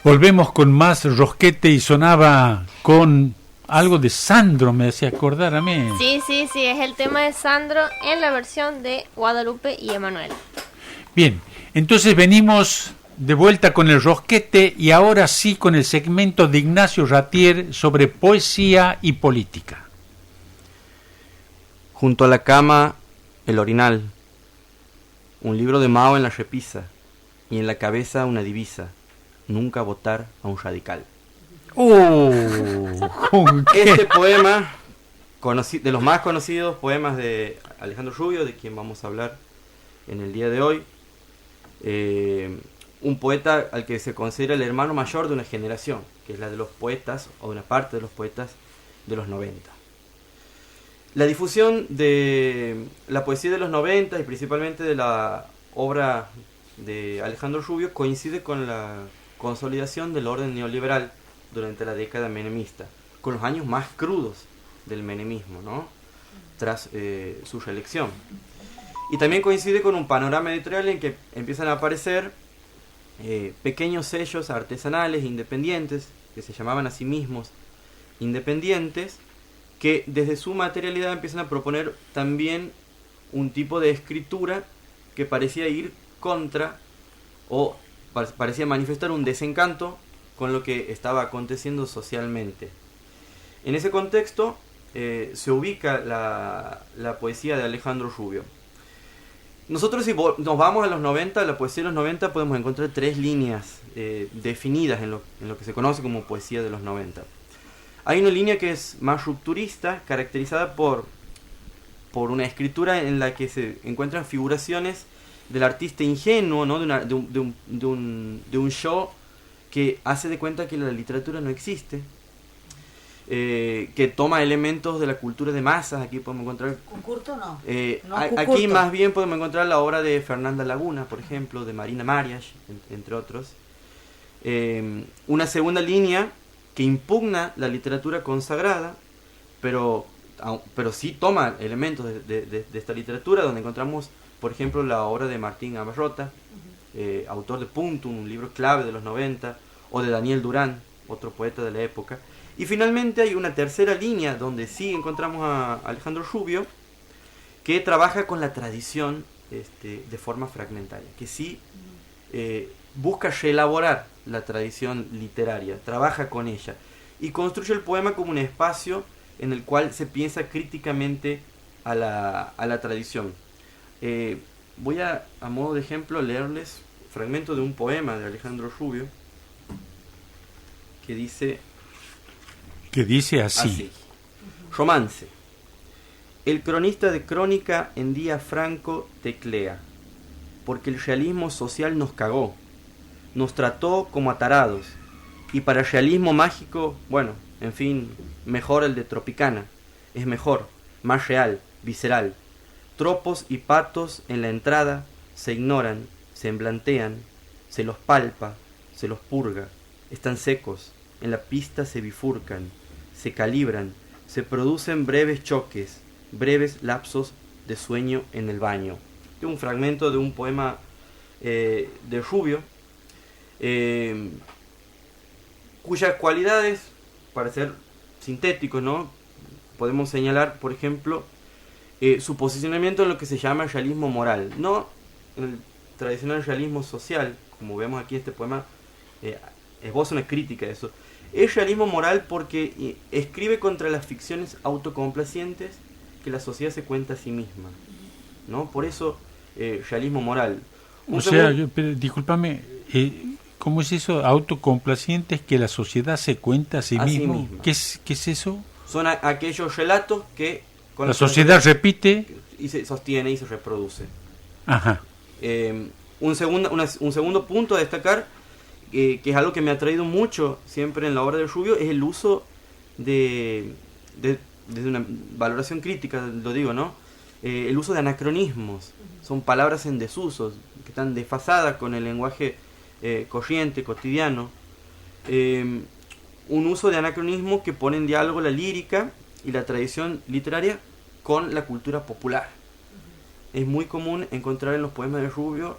Volvemos con más Rosquete y sonaba con algo de Sandro, me hacía acordar a mí. Sí, es el tema de Sandro en la versión de Guadalupe y Emanuel. Bien, entonces venimos de vuelta con el Rosquete y ahora sí con el segmento de Ignacio Ratier sobre poesía y política. Junto a la cama, el orinal, un libro de Mao en la repisa y en la cabeza una divisa: nunca votar a un radical. Este poema, de los más conocidos poemas de Alejandro Rubio, de quien vamos a hablar en el día de hoy, un poeta al que se considera el hermano mayor de una generación, que es la de los poetas, o de una parte de los poetas de los 90. La difusión de la poesía de los 90 y principalmente de la obra de Alejandro Rubio coincide con la consolidación del orden neoliberal durante la década menemista, con los años más crudos del menemismo, ¿no? Tras su reelección. Y también coincide con un panorama editorial en que empiezan a aparecer pequeños sellos artesanales independientes, que se llamaban a sí mismos independientes, que desde su materialidad empiezan a proponer también un tipo de escritura que parecía ir contra o parecía manifestar un desencanto con lo que estaba aconteciendo socialmente. En ese contexto se ubica la poesía de Alejandro Rubio. Nosotros, si nos vamos a los 90, la poesía de los 90, podemos encontrar tres líneas definidas en lo que se conoce como poesía de los 90. Hay una línea que es más rupturista, caracterizada por una escritura en la que se encuentran figuraciones del artista ingenuo, ¿no? de un show que hace de cuenta que la literatura no existe, que toma elementos de la cultura de masas. Aquí podemos encontrar... ¿Cucurto no? Aquí más bien podemos encontrar la obra de Fernanda Laguna, por ejemplo, de Marina Marias, entre otros. Una segunda línea que impugna la literatura consagrada, pero sí toma elementos de esta literatura, donde encontramos, por ejemplo, la obra de Martín Amarrota, autor de Puntum, un libro clave de los 90, o de Daniel Durán, otro poeta de la época. Y finalmente hay una tercera línea donde sí encontramos a Alejandro Rubio, que trabaja con la tradición de forma fragmentaria, que sí busca reelaborar la tradición literaria, trabaja con ella y construye el poema como un espacio en el cual se piensa críticamente a la tradición. Voy a modo de ejemplo leerles fragmento de un poema de Alejandro Rubio que dice así. Romance. El cronista de crónica en día franco teclea, porque el realismo social nos cagó, nos trató como atarados, y para el realismo mágico, bueno, en fin, mejor el de Tropicana, es mejor, más real, visceral. Tropos y patos en la entrada se ignoran, se emblantean, se los palpa, se los purga, están secos, en la pista se bifurcan, se calibran, se producen breves choques, breves lapsos de sueño en el baño. Este es un fragmento de un poema de Rubio, cuyas cualidades, para ser sintéticos, ¿no? Podemos señalar, por ejemplo, su posicionamiento en lo que se llama el realismo moral, no en el tradicional realismo social, como vemos aquí en este poema, esboza una crítica a eso. Es realismo moral porque escribe contra las ficciones autocomplacientes que la sociedad se cuenta a sí misma, ¿no? Por eso, realismo moral. Discúlpame, ¿cómo es eso? Autocomplacientes que la sociedad se cuenta a sí misma. ¿Qué es eso? Son aquellos relatos que la sociedad repite y se sostiene y se reproduce. Ajá. Un segundo punto a destacar, que es algo que me ha traído mucho siempre en la obra de Rubio, es el uso desde una valoración crítica, lo digo, ¿no? El uso de anacronismos. Son palabras en desuso, que están desfasadas con el lenguaje corriente, cotidiano. Un uso de anacronismo que pone en diálogo la lírica y la tradición literaria con la cultura popular. Es muy común encontrar en los poemas de Rubio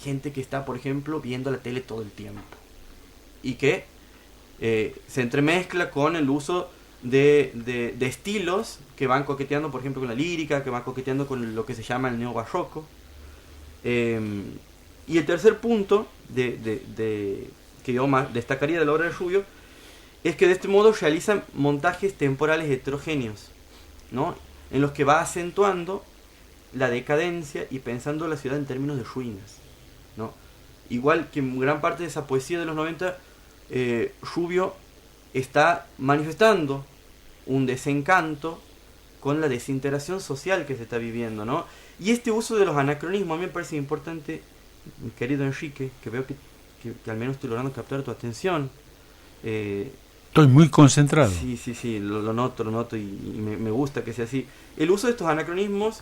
gente que está, por ejemplo, viendo la tele todo el tiempo, y que se entremezcla con el uso de estilos que van coqueteando, por ejemplo, con la lírica, que van coqueteando con lo que se llama el neobarroco. Y el tercer punto que yo más destacaría de la obra de Rubio es que de este modo realizan montajes temporales heterogéneos, ¿no? En los que va acentuando la decadencia y pensando la ciudad en términos de ruinas, ¿no? Igual que en gran parte de esa poesía de los 90, Rubio está manifestando un desencanto con la desintegración social que se está viviendo, ¿no? Y este uso de los anacronismos a mí me parece importante, mi querido Enrique, que veo que al menos estoy logrando captar tu atención. Estoy muy concentrado. Sí, lo noto y me gusta que sea así. El uso de estos anacronismos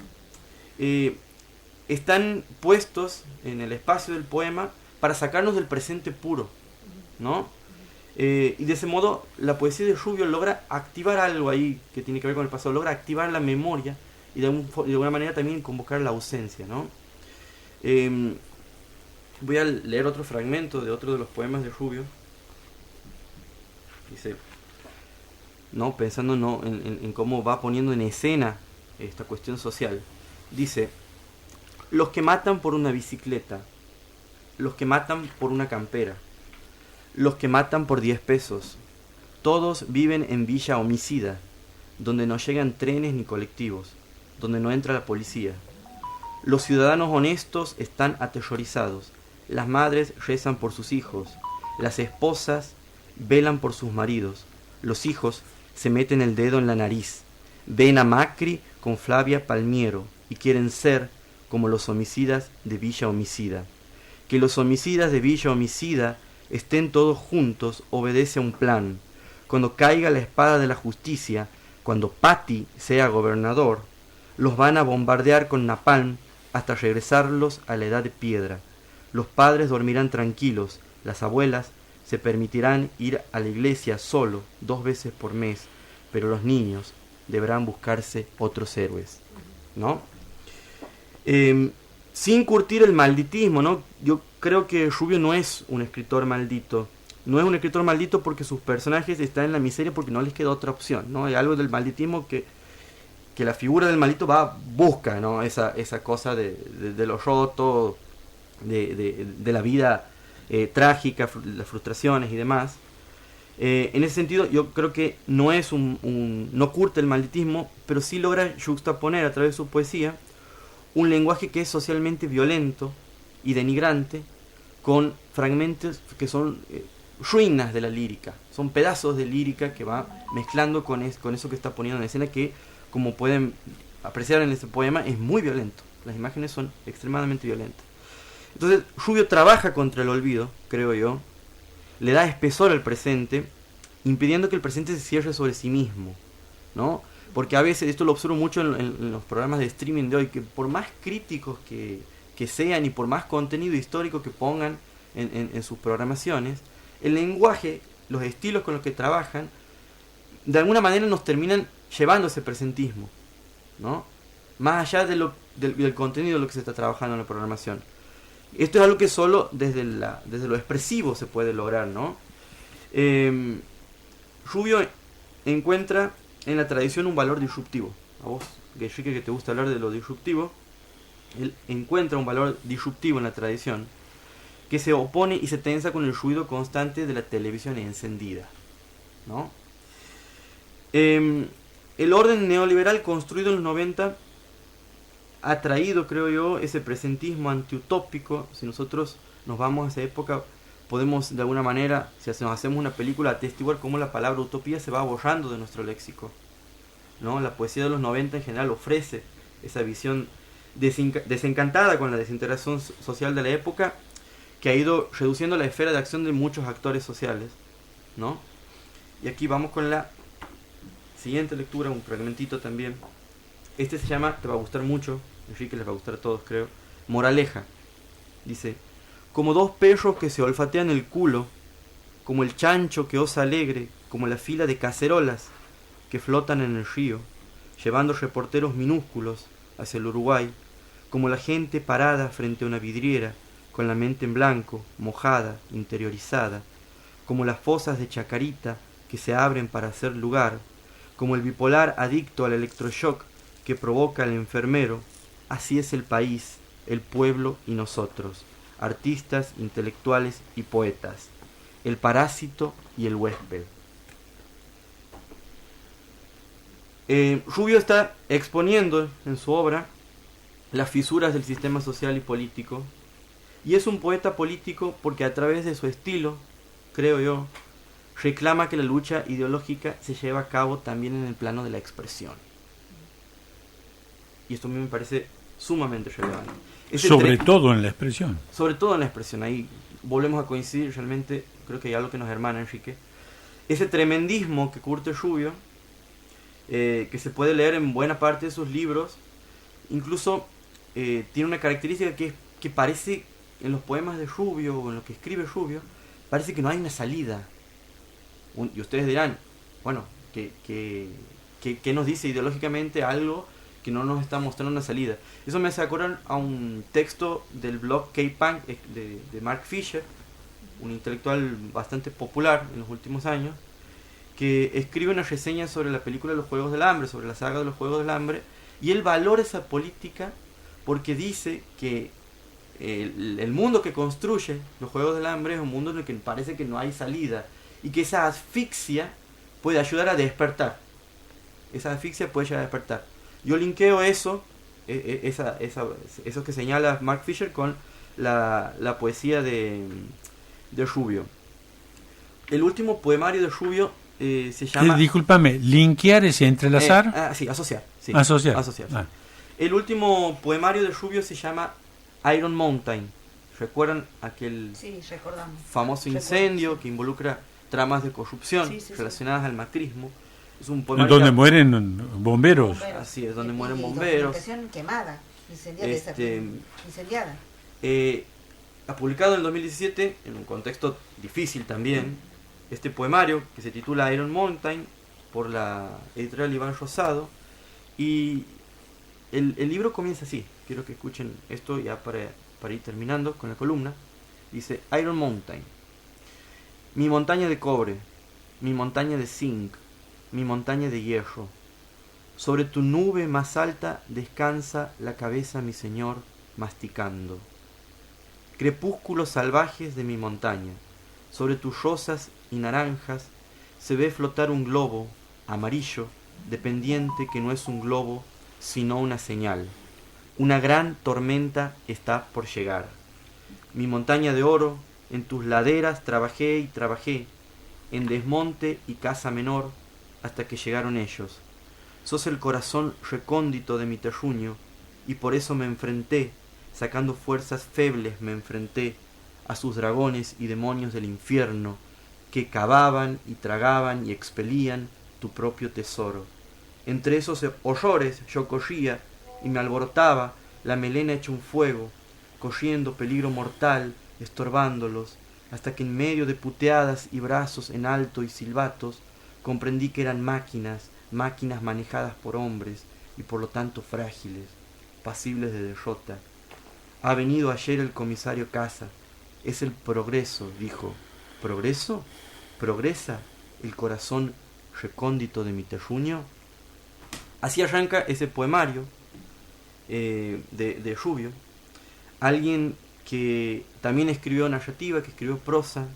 están puestos en el espacio del poema para sacarnos del presente puro, ¿no? Y de ese modo la poesía de Rubio logra activar algo ahí que tiene que ver con el pasado, logra activar la memoria y de alguna manera también convocar la ausencia, ¿no? Voy a leer otro fragmento de otro de los poemas de Rubio. Dice, ¿no? Pensando en cómo va poniendo en escena esta cuestión social. Dice: los que matan por una bicicleta, los que matan por una campera, los que matan por 10 pesos, todos viven en Villa Homicida, donde no llegan trenes ni colectivos, donde no entra la policía. Los ciudadanos honestos están aterrorizados, las madres rezan por sus hijos, las esposas velan por sus maridos, los hijos se meten el dedo en la nariz, ven a Macri con Flavia Palmiero y quieren ser como los homicidas de Villa Homicida. Que los homicidas de Villa Homicida estén todos juntos obedece a un plan. Cuando caiga la espada de la justicia, cuando Patti sea gobernador, los van a bombardear con napalm hasta regresarlos a la edad de piedra. Los padres dormirán tranquilos, las abuelas se permitirán ir a la iglesia solo 2 veces por mes, pero los niños deberán buscarse otros héroes, ¿no? Sin curtir el malditismo, ¿no? Yo creo que Rubio no es un escritor maldito. No es un escritor maldito porque sus personajes están en la miseria porque no les queda otra opción, ¿no? Hay algo del malditismo que la figura del maldito busca, ¿no? Esa cosa de lo roto, de la vida trágica, las frustraciones y demás. En ese sentido, yo creo que no es no curte el malditismo, pero sí logra juxtaponer a través de su poesía un lenguaje que es socialmente violento y denigrante, con fragmentos que son ruinas de la lírica, son pedazos de lírica que va mezclando con eso que está poniendo en escena, que, como pueden apreciar en este poema, es muy violento. Las imágenes son extremadamente violentas. Entonces Rubio trabaja contra el olvido, creo yo, le da espesor al presente, impidiendo que el presente se cierre sobre sí mismo, ¿no? Porque a veces, esto lo observo mucho en los programas de streaming de hoy, que por más críticos que sean y por más contenido histórico que pongan en sus programaciones, el lenguaje, los estilos con los que trabajan, de alguna manera nos terminan llevando ese presentismo, ¿no? Más allá del contenido de lo que se está trabajando en la programación. Esto es algo que solo desde lo expresivo se puede lograr, ¿no? Rubio encuentra en la tradición un valor disruptivo. A vos, Enrique, que te gusta hablar de lo disruptivo, él encuentra un valor disruptivo en la tradición que se opone y se tensa con el ruido constante de la televisión encendida, ¿no? El orden neoliberal construido en los 90 ha traído, creo yo, ese presentismo antiutópico. Si nosotros nos vamos a esa época, podemos de alguna manera, si nos hacemos una película, atestiguar cómo la palabra utopía se va borrando de nuestro léxico, ¿no? La poesía de los 90 en general ofrece esa visión desencantada con la desintegración social de la época, que ha ido reduciendo la esfera de acción de muchos actores sociales, ¿no? Y aquí vamos con la siguiente lectura, un fragmentito también. Este se llama, te va a gustar mucho, Enrique, les va a gustar a todos, creo, Moraleja. Dice: como 2 perros que se olfatean el culo, como el chancho que osa alegre, como la fila de cacerolas que flotan en el río, llevando reporteros minúsculos hacia el Uruguay, como la gente parada frente a una vidriera, con la mente en blanco, mojada, interiorizada, como las fosas de Chacarita que se abren para hacer lugar, como el bipolar adicto al electroshock que provoca el enfermero, así es el país, el pueblo y nosotros, artistas, intelectuales y poetas, el parásito y el huésped. Rubio está exponiendo en su obra las fisuras del sistema social y político, y es un poeta político porque a través de su estilo, creo yo, reclama que la lucha ideológica se lleva a cabo también en el plano de la expresión. Y esto a mí me parece sumamente relevante. Sobre todo en la expresión. Sobre todo en la expresión, ahí volvemos a coincidir, realmente creo que hay algo que nos hermana, Enrique. Ese tremendismo que curte Rubio, que se puede leer en buena parte de sus libros, incluso tiene una característica que parece, en los poemas de Rubio o en lo que escribe Rubio, parece que no hay una salida. Y ustedes dirán, bueno, ¿qué nos dice ideológicamente algo que no nos está mostrando una salida? Eso me hace acordar a un texto del blog K-Punk de Mark Fisher, un intelectual bastante popular en los últimos años, que escribe una reseña sobre la película de los Juegos del Hambre, sobre la saga de los Juegos del Hambre, y él valora esa política porque dice que el mundo que construye los Juegos del Hambre es un mundo en el que parece que no hay salida, y que esa asfixia puede ayudar a despertar. Esa asfixia puede llegar a despertar. Yo linkeo eso, eso que señala Mark Fisher, con la poesía de Rubio. El último poemario de Rubio se llama... discúlpame, linkear es entrelazar. Sí, asociar. Sí, asociar. Ah. El último poemario de Rubio se llama Iron Mountain. ¿Recuerdan aquel famoso incendio que involucra tramas de corrupción relacionadas al macrismo? Es un poemario donde mueren bomberos. Así es, donde mueren bomberos. Quemada, incendiada. Ha publicado en el 2017, en un contexto difícil también, este poemario que se titula Iron Mountain, por la editorial Iván Rosado, y el libro comienza así. Quiero que escuchen esto ya para ir terminando con la columna. Dice: Iron Mountain, mi montaña de cobre, mi montaña de zinc, mi montaña de hierro. Sobre tu nube más alta descansa la cabeza mi señor masticando. Crepúsculos salvajes de mi montaña, sobre tus rosas y naranjas se ve flotar un globo amarillo, dependiente que no es un globo sino una señal. Una gran tormenta está por llegar. Mi montaña de oro, en tus laderas trabajé y trabajé, en desmonte y casa menor, hasta que llegaron ellos. Sos el corazón recóndito de mi terruño, y por eso me enfrenté, sacando fuerzas febles me enfrenté a sus dragones y demonios del infierno, que cavaban y tragaban y expelían tu propio tesoro. Entre esos horrores yo corría, y me alborotaba la melena hecha un fuego, corriendo peligro mortal, estorbándolos, hasta que en medio de puteadas y brazos en alto y silbatos, comprendí que eran máquinas manejadas por hombres, y por lo tanto frágiles, pasibles de derrota. Ha venido ayer el comisario Casa, es el progreso, dijo. ¿Progreso? ¿Progresa el corazón recóndito de mi terruño? Así arranca ese poemario de Rubio, alguien que también escribió narrativa, que escribió prosa.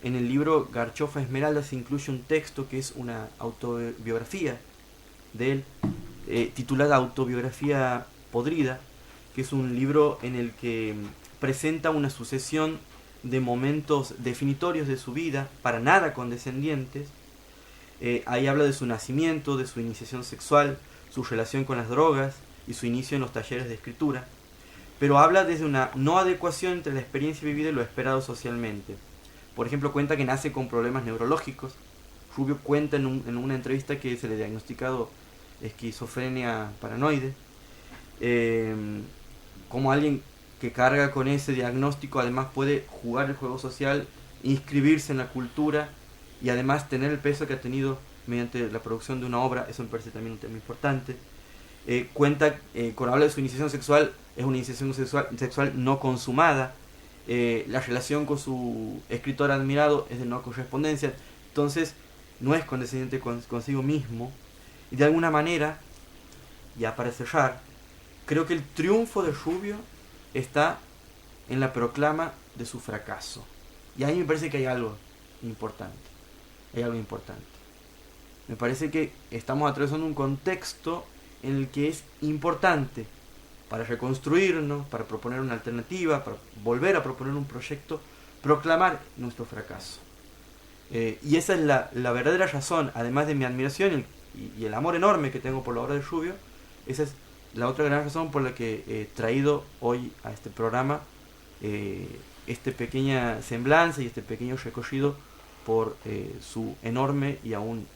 En el libro Garchofa Esmeralda se incluye un texto que es una autobiografía de él, titulada Autobiografía Podrida, que es un libro en el que presenta una sucesión de momentos definitorios de su vida, para nada condescendientes. Ahí habla de su nacimiento, de su iniciación sexual, su relación con las drogas y su inicio en los talleres de escritura, pero habla desde una no adecuación entre la experiencia vivida y lo esperado socialmente. Por ejemplo, cuenta que nace con problemas neurológicos. Rubio cuenta en una entrevista que se le ha diagnosticado esquizofrenia paranoide. Como alguien que carga con ese diagnóstico además puede jugar el juego social, inscribirse en la cultura y además tener el peso que ha tenido mediante la producción de una obra. Eso me parece también un tema importante. Cuenta, cuando habla de su iniciación sexual, es una iniciación sexual no consumada, La relación con su escritor admirado es de no correspondencia. Entonces no es condescendiente consigo mismo. Y de alguna manera, ya para cerrar, creo que el triunfo de Rubio está en la proclama de su fracaso. Y ahí me parece que hay algo importante. Hay algo importante. Me parece que estamos atravesando un contexto en el que es importante para reconstruirnos, para proponer una alternativa, para volver a proponer un proyecto, proclamar nuestro fracaso. Y esa es la verdadera razón, además de mi admiración y el amor enorme que tengo por la obra de Rubio. Esa es la otra gran razón por la que he traído hoy a este programa esta pequeña semblanza y este pequeño recorrido por su enorme y aún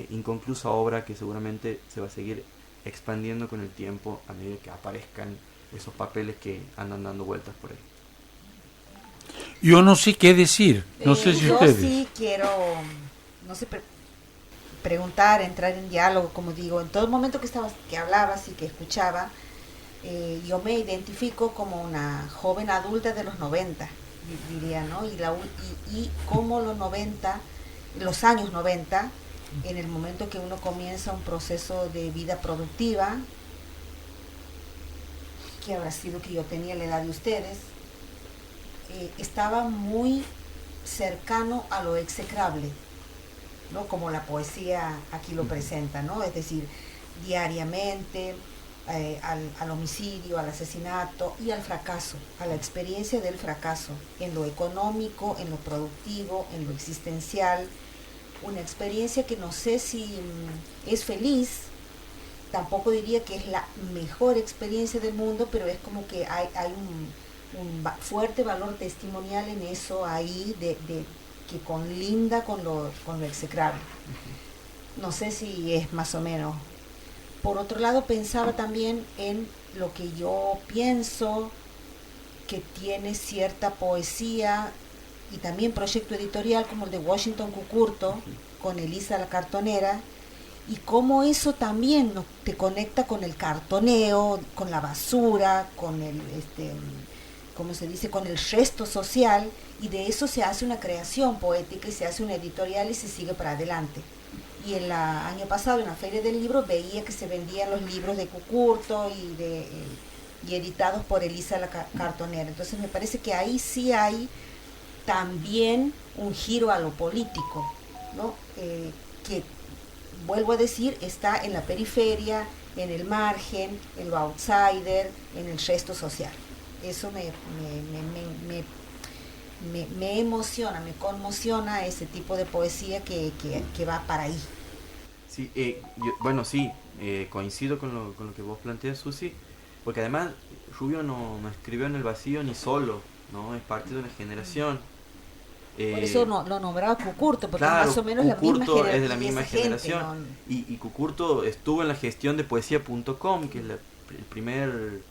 inconclusa obra, que seguramente se va a seguir expandiendo con el tiempo a medida que aparezcan esos papeles que andan dando vueltas por ahí. Yo no sé qué decir, no sé si yo ustedes. sí quiero, no sé, preguntar, entrar en diálogo, como digo, en todo el momento que hablabas y que escuchaba, yo me identifico como una joven adulta de los 90, diría, ¿no? Y como los años 90, en el momento que uno comienza un proceso de vida productiva, que habrá sido que yo tenía la edad de ustedes, estaba muy cercano a lo execrable, ¿no? Como la poesía aquí lo presenta, ¿no? Es decir, diariamente al homicidio, al asesinato y al fracaso, a la experiencia del fracaso, en lo económico, en lo productivo, en lo existencial. Una experiencia que no sé si es feliz, tampoco diría que es la mejor experiencia del mundo, pero es como que hay un fuerte valor testimonial en eso ahí, que conlinda con lo execrable. No sé si es más o menos. Por otro lado, pensaba también en lo que yo pienso que tiene cierta poesía y también proyecto editorial como el de Washington Cucurto con Elisa la cartonera, y cómo eso también te conecta con el cartoneo, con la basura, con el ¿cómo se dice?, con el resto social, y de eso se hace una creación poética y se hace una editorial y se sigue para adelante. Y el año pasado en la Feria del Libro veía que se vendían los libros de Cucurto y editados por Elisa la cartonera. Entonces me parece que ahí sí hay también un giro a lo político, ¿no? Que, vuelvo a decir, está en la periferia, en el margen, en lo outsider, en el resto social. Eso me emociona, me conmociona ese tipo de poesía que va para ahí. Sí, coincido con lo que vos planteas, Susi, porque además Rubio no escribió en el vacío ni solo, ¿no? Es parte de una generación. Por eso lo nombraba Cucurto, porque claro, es más o menos Cucurto es de la misma generación. Gente, ¿no? Y Cucurto estuvo en la gestión de poesía.com, que es el primer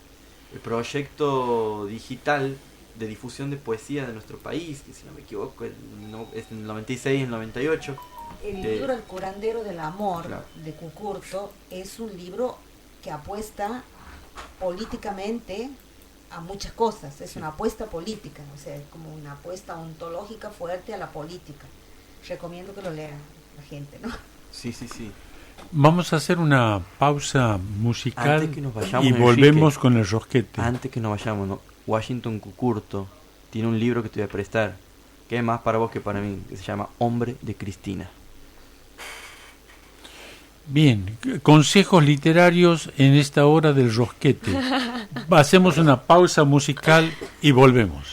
proyecto digital de difusión de poesía de nuestro país, que si no me equivoco es en el 96 y el 98. El libro El curandero del amor, claro, de Cucurto es un libro que apuesta políticamente a muchas cosas, es una apuesta política, o sea, es como una apuesta ontológica fuerte a la política. Recomiendo que lo lean la gente, ¿no? Sí. Vamos a hacer una pausa musical vayamos, y volvemos con el rosquete. Antes que nos vayamos, ¿no? Washington Cucurto tiene un libro que te voy a prestar, que es más para vos que para mí, que se llama Hombre de Cristina. Bien, consejos literarios en esta hora del rosquete. Hacemos una pausa musical y volvemos.